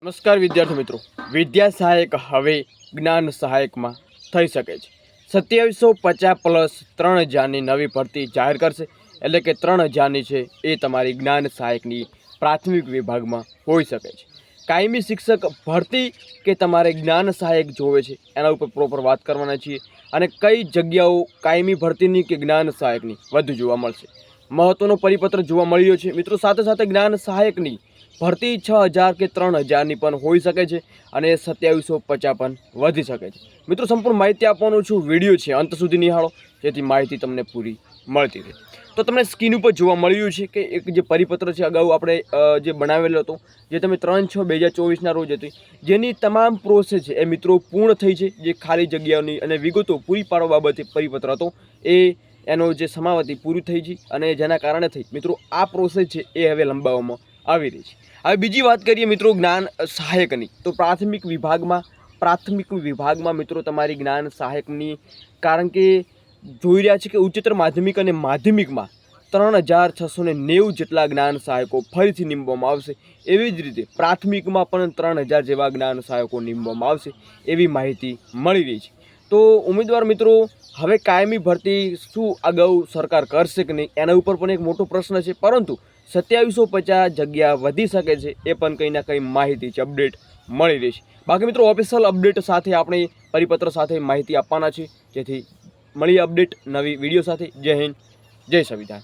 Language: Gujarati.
નમસ્કાર વિદ્યાર્થી મિત્રો, વિદ્યા સહાયક હવે જ્ઞાન સહાયકમાં થઈ શકે છે। 2750 + 3000ની નવી ભરતી જાહેર કરશે, એટલે કે 3000ની છે એ તમારી જ્ઞાન સહાયકની પ્રાથમિક વિભાગમાં હોઈ શકે છે। કાયમી શિક્ષક ભરતી કે તમારે જ્ઞાન સહાયક જોવે છે એના ઉપર પ્રોપર વાત કરવાના છીએ, અને કઈ જગ્યાઓ કાયમી ભરતીની કે જ્ઞાન સહાયકની વધુ જોવા મળશે। મહત્વનો પરિપત્ર જોવા મળ્યો છે મિત્રો। સાથે સાથે જ્ઞાન સહાયકની ભરતી 6000 કે 3000ની પણ હોઈ શકે છે, અને 2750 પણ વધી શકે છે। મિત્રો સંપૂર્ણ માહિતી આપવાનો છું, વિડીયો છે અંત સુધી નિહાળો જેથી માહિતી તમને પૂરી મળતી રહે। તો તમને સ્ક્રીન ઉપર જોવા મળ્યું છે કે એક જે પરિપત્ર છે અગાઉ આપણે જે બનાવેલો હતો, જે તમે 3/6/2024ના રોજ હતી, જેની તમામ પ્રોસેસ છે એ મિત્રો પૂર્ણ થઈ છે। જે ખાલી જગ્યાઓની અને વિગતો પૂરી પાડવા બાબતે પરિપત્ર હતો એનો જે સમાવતી પૂરી થઈ છે, અને જેના કારણે થઈ મિત્રો આ પ્રોસેસ છે એ હવે લંબાવવામાં આવી રહી છે। હવે બીજી વાત કરીએ મિત્રો જ્ઞાન સહાયકની, તો પ્રાથમિક વિભાગમાં મિત્રો તમારી જ્ઞાન સહાયકની, કારણ કે જોઈ રહ્યા છે કે ઉચ્ચતર માધ્યમિક અને માધ્યમિકમાં 3690 જેટલા જ્ઞાન સહાયકો ફરીથી નીમવામાં આવશે। એવી જ રીતે પ્રાથમિકમાં પણ 3000 જેવા જ્ઞાન સહાયકો નીમવામાં આવશે એવી માહિતી મળી રહી છે। તો ઉમેદવાર મિત્રો હવે કાયમી ભરતી શું અગાઉ સરકાર કરશે કે નહીં એના ઉપર પણ એક મોટો પ્રશ્ન છે, પરંતુ 2750 જગ્યા વધી શકે છે એ પણ કંઈ ના કંઈ માહિતી છે, અપડેટ મળી રહેશે। બાકી મિત્રો ઓફિશિયલ અપડેટ સાથે આપણે પરિપત્ર સાથે માહિતી આપવાના છે, જેથી મળીએ અપડેટ નવી વિડીયો સાથે। જય હિન્દ, જય સંવિધાન।